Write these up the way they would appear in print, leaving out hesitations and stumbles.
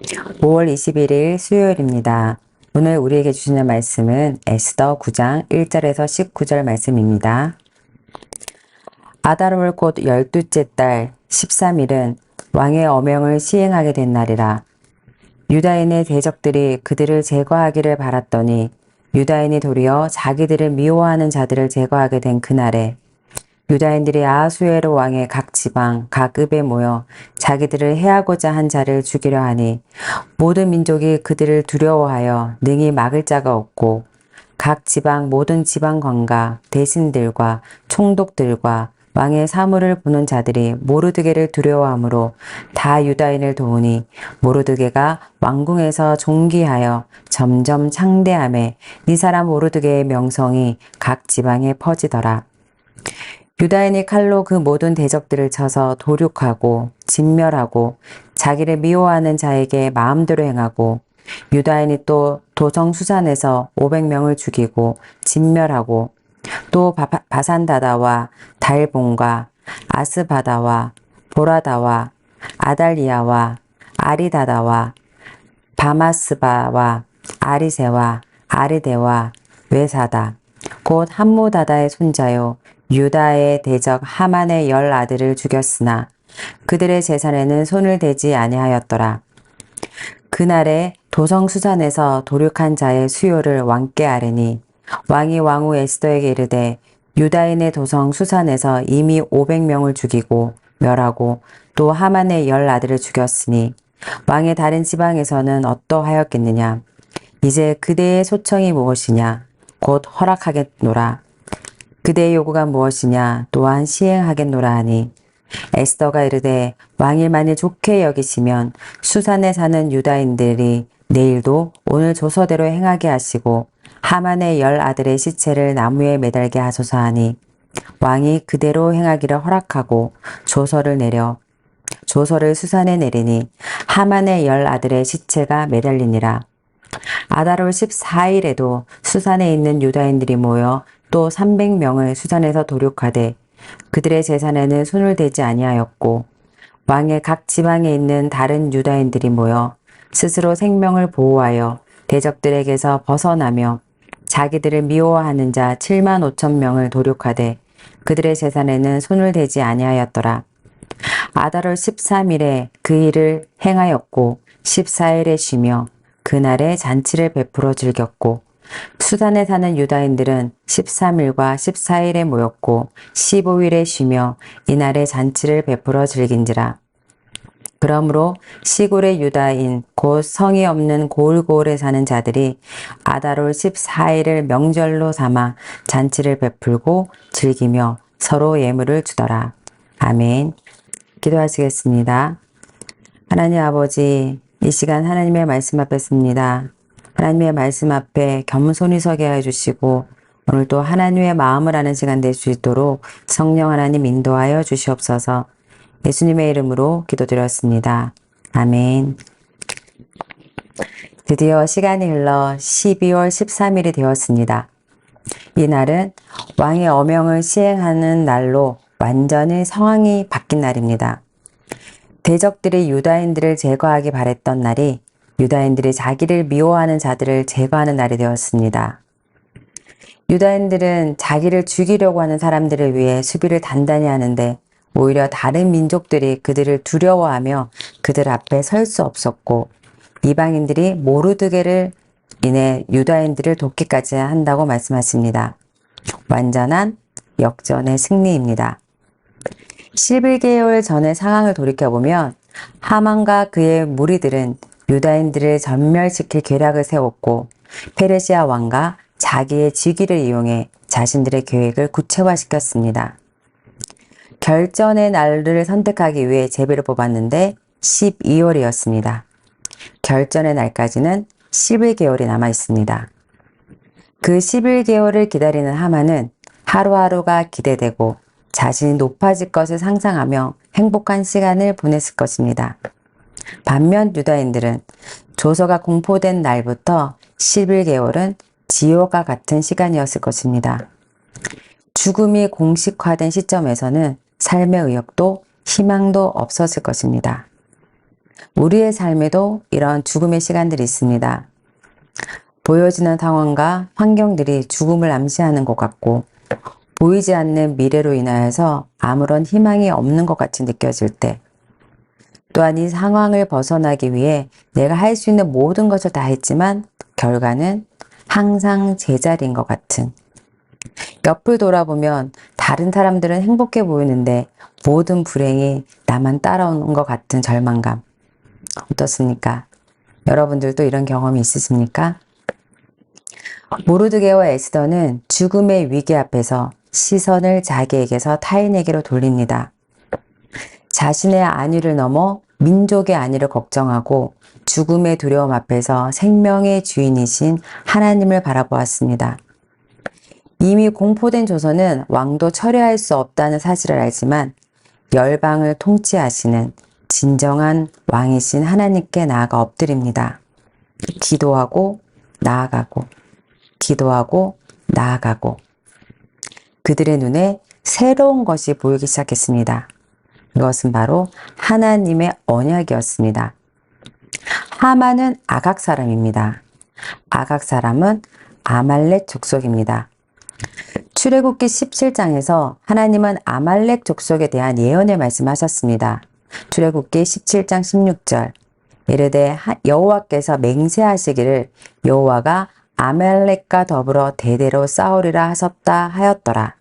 5월 21일 수요일입니다. 오늘 우리에게 주시는 말씀은 에스더 9장 1절에서 19절 말씀입니다. 아달월 곧 12째 달 13일은 왕의 어명을 시행하게 된 날이라. 유다인의 대적들이 그들을 제거하기를 바랐더니 유다인이 도리어 자기들을 미워하는 자들을 제거하게 된 그날에 유다인들이 아하수에로 왕의 각 지방, 각 읍에 모여 자기들을 해하고자 한 자를 죽이려 하니 모든 민족이 그들을 두려워하여 능히 막을 자가 없고 각 지방 모든 지방관과 대신들과 총독들과 왕의 사물을 보는 자들이 모르드게를 두려워하므로 다 유다인을 도우니 모르드게가 왕궁에서 존귀하여 점점 창대함에 이 사람 모르드게의 명성이 각 지방에 퍼지더라. 유다인이 칼로 그 모든 대적들을 쳐서 도륙하고 진멸하고 자기를 미워하는 자에게 마음대로 행하고 유다인이 또 도성 수산에서 500명을 죽이고 진멸하고 또 바산다다와 달본과 아스바다와 보라다와 아달리아와 아리다다와 바마스바와 아리세와 아리데와 외사다 곧 함무다다의 손자요 유다의 대적 하만의 10 아들을 죽였으나 그들의 재산에는 손을 대지 아니하였더라. 그날에 도성 수산에서 도륙한 자의 수요를 왕께 아뢰니 왕이 왕후 에스더에게 이르되 유다인의 도성 수산에서 이미 500명을 죽이고 멸하고 또 하만의 10 아들을 죽였으니 왕의 다른 지방에서는 어떠하였겠느냐. 이제 그대의 소청이 무엇이냐. 곧 허락하겠노라. 그대의 요구가 무엇이냐 또한 시행하겠노라 하니 에스더가 이르되 왕이 만일 좋게 여기시면 수산에 사는 유다인들이 내일도 오늘 조서대로 행하게 하시고 하만의 10 아들의 시체를 나무에 매달게 하소서 하니 왕이 그대로 행하기를 허락하고 조서를 수산에 내리니 하만의 10 아들의 시체가 매달리니라. 아달월 14일에도 수산에 있는 유다인들이 모여 또 300명을 수산에서 도륙하되 그들의 재산에는 손을 대지 아니하였고 왕의 각 지방에 있는 다른 유다인들이 모여 스스로 생명을 보호하여 대적들에게서 벗어나며 자기들을 미워하는 자 7만 5천 명을 도륙하되 그들의 재산에는 손을 대지 아니하였더라. 아달월 13일에 그 일을 행하였고 14일에 쉬며 그날에 잔치를 베풀어 즐겼고 수산에 사는 유다인들은 13일과 14일에 모였고 15일에 쉬며 이날에 잔치를 베풀어 즐긴지라. 그러므로 시골의 유다인 곧 성이 없는 고을고을에 사는 자들이 아달월 14일을 명절로 삼아 잔치를 베풀고 즐기며 서로 예물을 주더라. 아멘. 기도하시겠습니다. 하나님 아버지, 이 시간 하나님의 말씀 앞에 섭니다. 하나님의 말씀 앞에 겸손히 서게 하여 주시고 오늘도 하나님의 마음을 아는 시간 될 수 있도록 성령 하나님 인도하여 주시옵소서. 예수님의 이름으로 기도드렸습니다. 아멘. 드디어 시간이 흘러 12월 13일이 되었습니다. 이 날은 왕의 어명을 시행하는 날로 완전히 상황이 바뀐 날입니다. 대적들이 유다인들을 제거하기 바랬던 날이 유다인들이 자기를 미워하는 자들을 제거하는 날이 되었습니다. 유다인들은 자기를 죽이려고 하는 사람들을 위해 수비를 단단히 하는데 오히려 다른 민족들이 그들을 두려워하며 그들 앞에 설 수 없었고 이방인들이 모르드게를 인해 유다인들을 돕기까지 한다고 말씀하십니다. 완전한 역전의 승리입니다. 11개월 전의 상황을 돌이켜보면 하만과 그의 무리들은 유다인들을 전멸시킬 계략을 세웠고 페르시아 왕과 자기의 직위를 이용해 자신들의 계획을 구체화시켰습니다. 결전의 날을 선택하기 위해 제비를 뽑았는데 12월이었습니다. 결전의 날까지는 11개월이 남아 있습니다. 그 11개월을 기다리는 하만은 하루하루가 기대되고 자신이 높아질 것을 상상하며 행복한 시간을 보냈을 것입니다. 반면 유다인들은 조서가 공포된 날부터 11개월은 지옥과 같은 시간이었을 것입니다. 죽음이 공식화된 시점에서는 삶의 의욕도 희망도 없었을 것입니다. 우리의 삶에도 이런 죽음의 시간들이 있습니다. 보여지는 상황과 환경들이 죽음을 암시하는 것 같고, 보이지 않는 미래로 인하여서 아무런 희망이 없는 것 같이 느껴질 때, 또한 이 상황을 벗어나기 위해 내가 할 수 있는 모든 것을 다 했지만 결과는 항상 제자리인 것 같은, 옆을 돌아보면 다른 사람들은 행복해 보이는데 모든 불행이 나만 따라오는 것 같은 절망감. 어떻습니까? 여러분들도 이런 경험이 있으십니까? 모르드게와 에스더는 죽음의 위기 앞에서 시선을 자기에게서 타인에게로 돌립니다. 자신의 안위를 넘어 민족의 안위를 걱정하고 죽음의 두려움 앞에서 생명의 주인이신 하나님을 바라보았습니다. 이미 공포된 조선은 왕도 철회할 수 없다는 사실을 알지만 열방을 통치하시는 진정한 왕이신 하나님께 나아가 엎드립니다. 기도하고 나아가고 기도하고 나아가고 그들의 눈에 새로운 것이 보이기 시작했습니다. 그것은 바로 하나님의 언약이었습니다. 하만은 아각 사람입니다. 아각 사람은 아말렉 족속입니다. 출애굽기 17장에서 하나님은 아말렉 족속에 대한 예언을 말씀하셨습니다. 출애굽기 17장 16절 이르되 여호와께서 맹세하시기를 여호와가 아말렉과 더불어 대대로 싸우리라 하셨다 하였더라.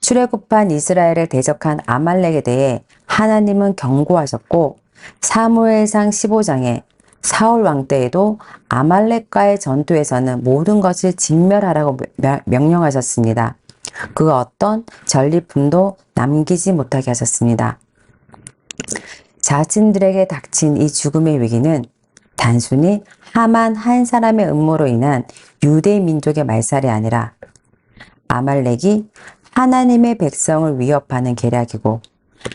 출애굽한 이스라엘을 대적한 아말렉에 대해 하나님은 경고하셨고 사무엘상 15장에 사울 왕 때에도 아말렉과의 전투에서는 모든 것을 진멸하라고 명령하셨습니다. 그 어떤 전리품도 남기지 못하게 하셨습니다. 자신들에게 닥친 이 죽음의 위기는 단순히 하만 한 사람의 음모로 인한 유대 민족의 말살이 아니라 아말렉이 하나님의 백성을 위협하는 계략이고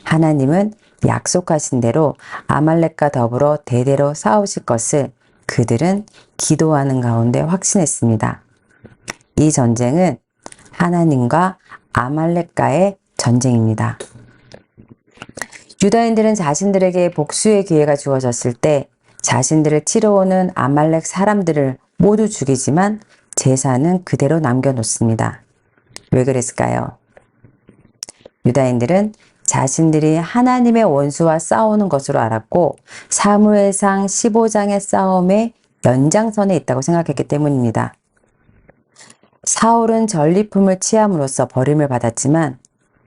하나님은 약속하신 대로 아말렉과 더불어 대대로 싸우실 것을 그들은 기도하는 가운데 확신했습니다. 이 전쟁은 하나님과 아말렉과의 전쟁입니다. 유다인들은 자신들에게 복수의 기회가 주어졌을 때 자신들을 치러 오는 아말렉 사람들을 모두 죽이지만 제사는 그대로 남겨놓습니다. 왜 그랬을까요? 유다인들은 자신들이 하나님의 원수와 싸우는 것으로 알았고 사무엘상 15장의 싸움의 연장선에 있다고 생각했기 때문입니다. 사울은 전리품을 취함으로써 버림을 받았지만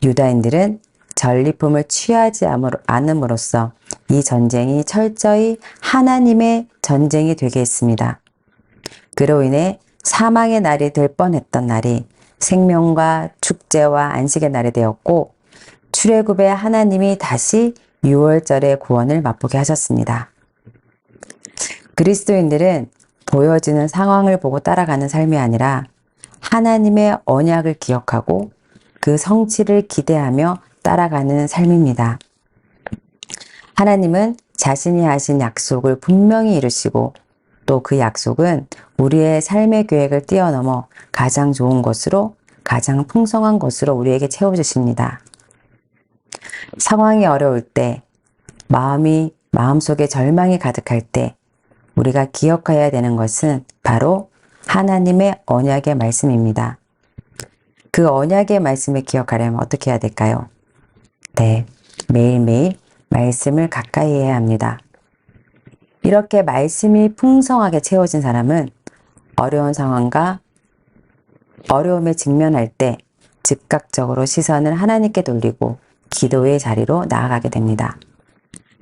유다인들은 전리품을 취하지 않음으로써 이 전쟁이 철저히 하나님의 전쟁이 되게 했습니다. 그로 인해 사망의 날이 될 뻔했던 날이 생명과 축제와 안식의 날이 되었고 출애굽에 하나님이 다시 6월절의 구원을 맛보게 하셨습니다. 그리스도인들은 보여지는 상황을 보고 따라가는 삶이 아니라 하나님의 언약을 기억하고 그 성취를 기대하며 따라가는 삶입니다. 하나님은 자신이 하신 약속을 분명히 이루시고 또 그 약속은 우리의 삶의 계획을 뛰어넘어 가장 좋은 것으로 가장 풍성한 것으로 우리에게 채워주십니다. 상황이 어려울 때, 마음속에 절망이 가득할 때 우리가 기억해야 되는 것은 바로 하나님의 언약의 말씀입니다. 그 언약의 말씀을 기억하려면 어떻게 해야 될까요? 네, 매일매일 말씀을 가까이 해야 합니다. 이렇게 말씀이 풍성하게 채워진 사람은 어려운 상황과 어려움에 직면할 때 즉각적으로 시선을 하나님께 돌리고 기도의 자리로 나아가게 됩니다.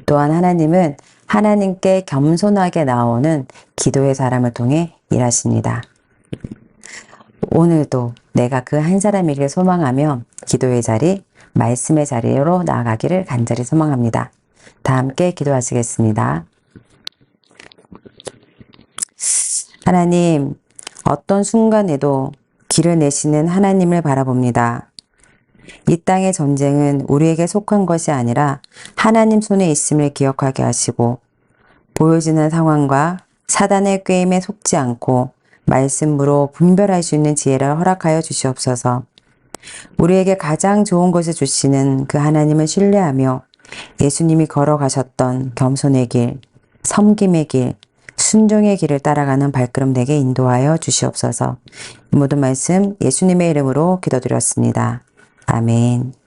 또한 하나님은 하나님께 겸손하게 나오는 기도의 사람을 통해 일하십니다. 오늘도 내가 그 한 사람이길 소망하며 기도의 자리, 말씀의 자리로 나아가기를 간절히 소망합니다. 다 함께 기도하시겠습니다. 하나님, 어떤 순간에도 길을 내시는 하나님을 바라봅니다. 이 땅의 전쟁은 우리에게 속한 것이 아니라 하나님 손에 있음을 기억하게 하시고 보여지는 상황과 사단의 꾀임에 속지 않고 말씀으로 분별할 수 있는 지혜를 허락하여 주시옵소서. 우리에게 가장 좋은 것을 주시는 그 하나님을 신뢰하며 예수님이 걸어가셨던 겸손의 길, 섬김의 길, 순종의 길을 따라가는 발걸음 되게 인도하여 주시옵소서. 이 모든 말씀 예수님의 이름으로 기도드렸습니다. 아멘.